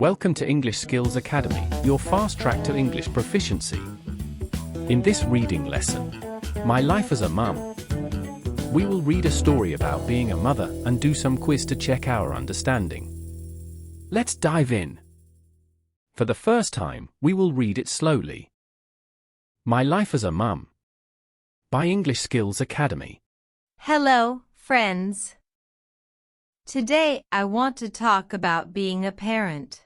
Welcome to English Skills Academy, your fast track to English proficiency. In this reading lesson, My Life as a Mum, we will read a story about being a mother and do some quiz to check our understanding. Let's dive in. For the first time, we will read it slowly. My Life as a Mum by English Skills Academy. Hello, friends. Today I want to talk about being a parent.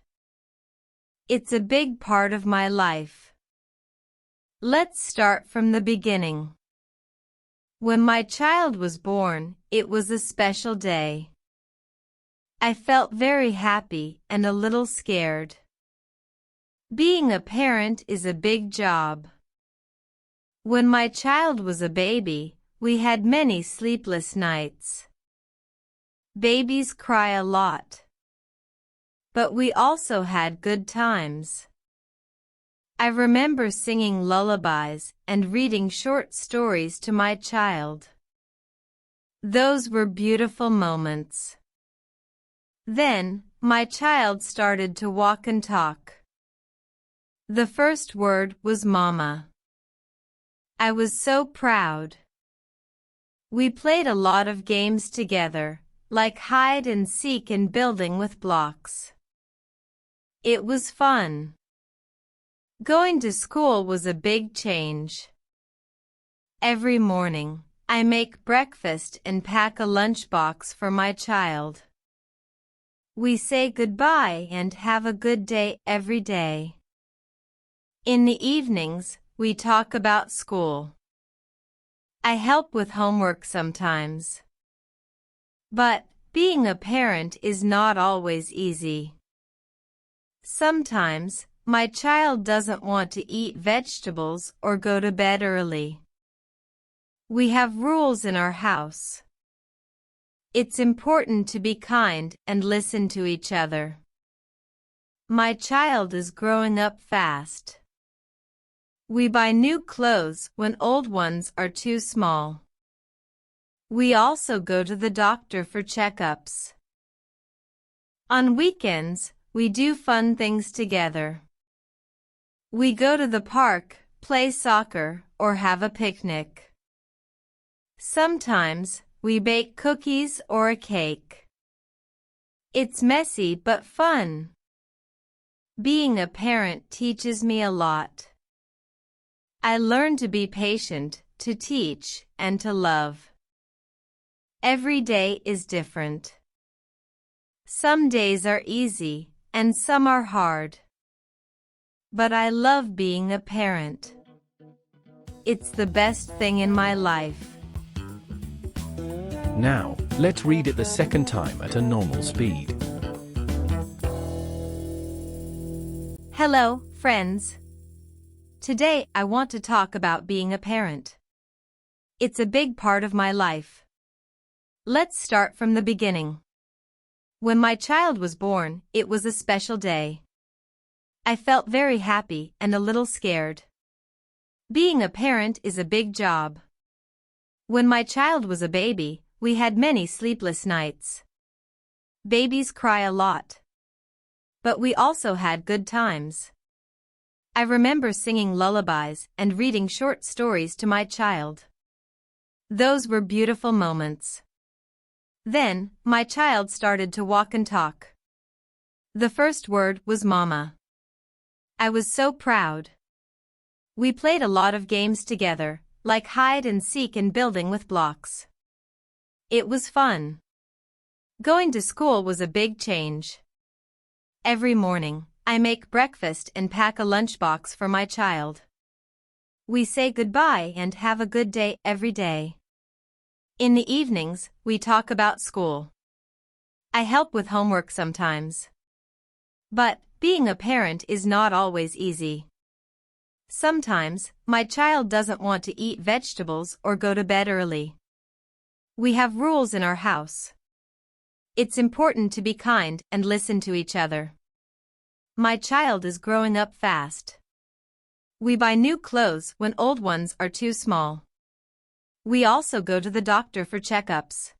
It's a big part of my life. Let's start from the beginning. When my child was born, it was a special day. I felt very happy and a little scared. Being a parent is a big job. When my child was a baby, we had many sleepless nights. Babies cry a lot. But we also had good times. I remember singing lullabies and reading short stories to my child. Those were beautiful moments. Then, my child started to walk and talk. The first word was Mama. I was so proud. We played a lot of games together, like hide and seek and building with blocks. It was fun. Going to school was a big change. Every morning, I make breakfast and pack a lunchbox for my child. We say goodbye and have a good day every day. In the evenings, we talk about school. I help with homework sometimes. But being a parent is not always easy. Sometimes, my child doesn't want to eat vegetables or go to bed early. We have rules in our house. It's important to be kind and listen to each other. My child is growing up fast. We buy new clothes when old ones are too small. We also go to the doctor for checkups. On weekends, we do fun things together. We go to the park, play soccer, or have a picnic. Sometimes, we bake cookies or a cake. It's messy but fun. Being a parent teaches me a lot. I learn to be patient, to teach, and to love. Every day is different. Some days are easy, and some are hard. But I love being a parent. It's the best thing in my life. Now, let's read it the second time at a normal speed. Hello, friends. Today I want to talk about being a parent. It's a big part of my life. Let's start from the beginning. When my child was born, it was a special day. I felt very happy and a little scared. Being a parent is a big job. When my child was a baby, we had many sleepless nights. Babies cry a lot. But we also had good times. I remember singing lullabies and reading short stories to my child. Those were beautiful moments. Then, my child started to walk and talk. The first word was Mama. I was so proud. We played a lot of games together, like hide and seek and building with blocks. It was fun. Going to school was a big change. Every morning, I make breakfast and pack a lunchbox for my child. We say goodbye and have a good day every day. In the evenings, we talk about school. I help with homework sometimes. But being a parent is not always easy. Sometimes, my child doesn't want to eat vegetables or go to bed early. We have rules in our house. It's important to be kind and listen to each other. My child is growing up fast. We buy new clothes when old ones are too small. We also go to the doctor for checkups.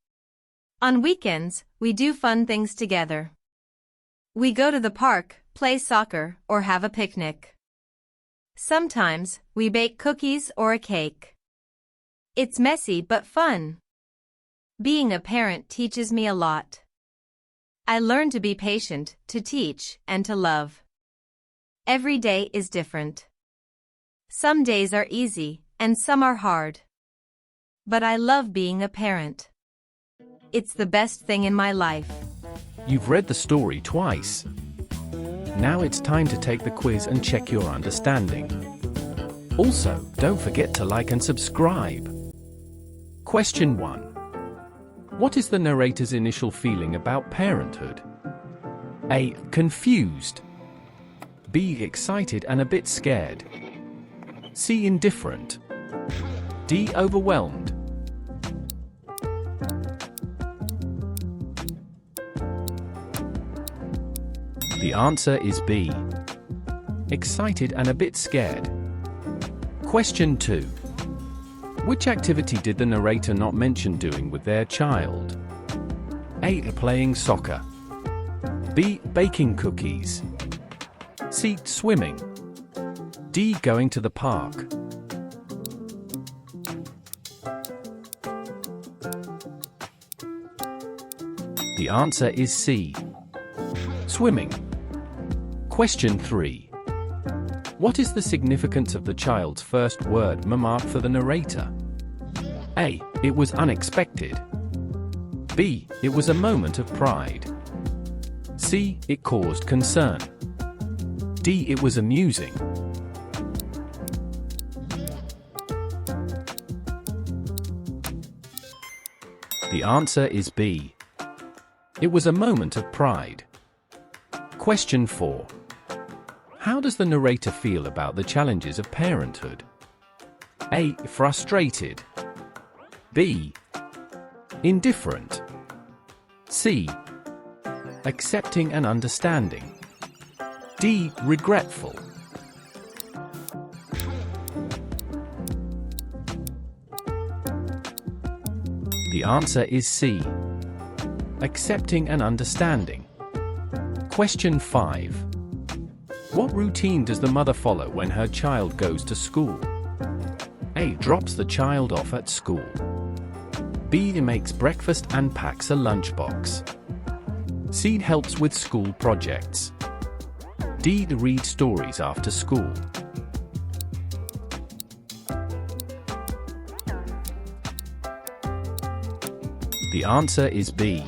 On weekends, we do fun things together. We go to the park, play soccer, or have a picnic. Sometimes, we bake cookies or a cake. It's messy but fun. Being a parent teaches me a lot. I learn to be patient, to teach, and to love. Every day is different. Some days are easy, and some are hard. But I love being a parent. It's the best thing in my life. You've read the story twice. Now it's time to take the quiz and check your understanding. Also, don't forget to like and subscribe. Question 1. What is the narrator's initial feeling about parenthood? A. Confused. B. Excited and a bit scared. C. Indifferent. D. Overwhelmed. The answer is B. Excited and a bit scared. Question 2. Which activity did the narrator not mention doing with their child? A. Playing soccer. B. Baking cookies. C. Swimming. D. Going to the park. The answer is C. Swimming. Question 3. What is the significance of the child's first word marked for the narrator? A. It was unexpected. B. It was a moment of pride. C. It caused concern. D. It was amusing. The answer is B. It was a moment of pride. Question 4. How does the narrator feel about the challenges of parenthood? A. Frustrated. B. Indifferent. C. Accepting and understanding. D. Regretful. The answer is C. Accepting and understanding. Question 5. What routine does the mother follow when her child goes to school? A. Drops the child off at school. B. Makes breakfast and packs a lunchbox. C. Helps with school projects. D. Reads stories after school. The answer is B.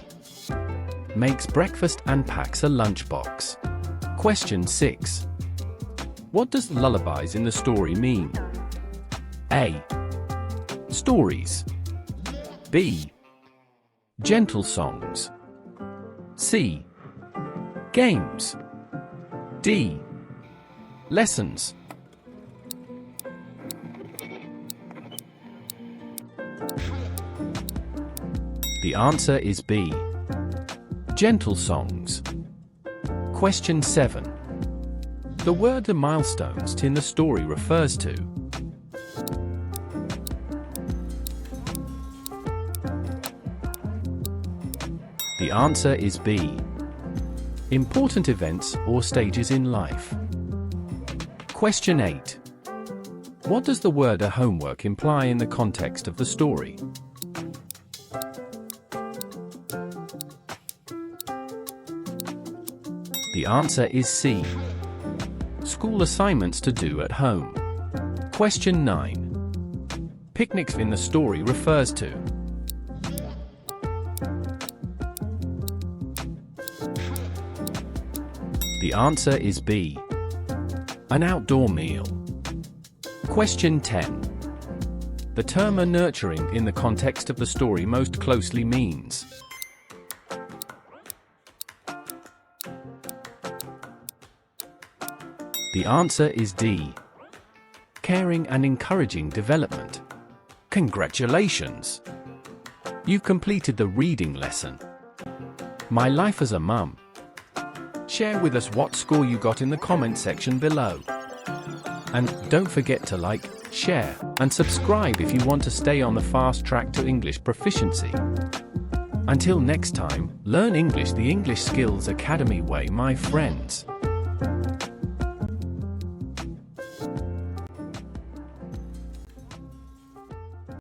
Makes breakfast and packs a lunchbox. Question 6. What does lullabies in the story mean? A. Stories. B. Gentle songs. C. Games. D. Lessons. The answer is B. Gentle songs. Question 7. The word the milestones in the story refers to. The answer is B. Important events or stages in life. Question 8. What does the word a homework imply in the context of the story? The answer is C. School assignments to do at home. Question 9. Picnics in the story refers to. The answer is B. An outdoor meal. Question 10. The term "a nurturing" in the context of the story most closely means. The answer is D. Caring and encouraging development. Congratulations! You've completed the reading lesson. My life as a mum. Share with us what score you got in the comment section below. And don't forget to like, share, and subscribe if you want to stay on the fast track to English proficiency. Until next time, learn English the English Skills Academy way, my friends.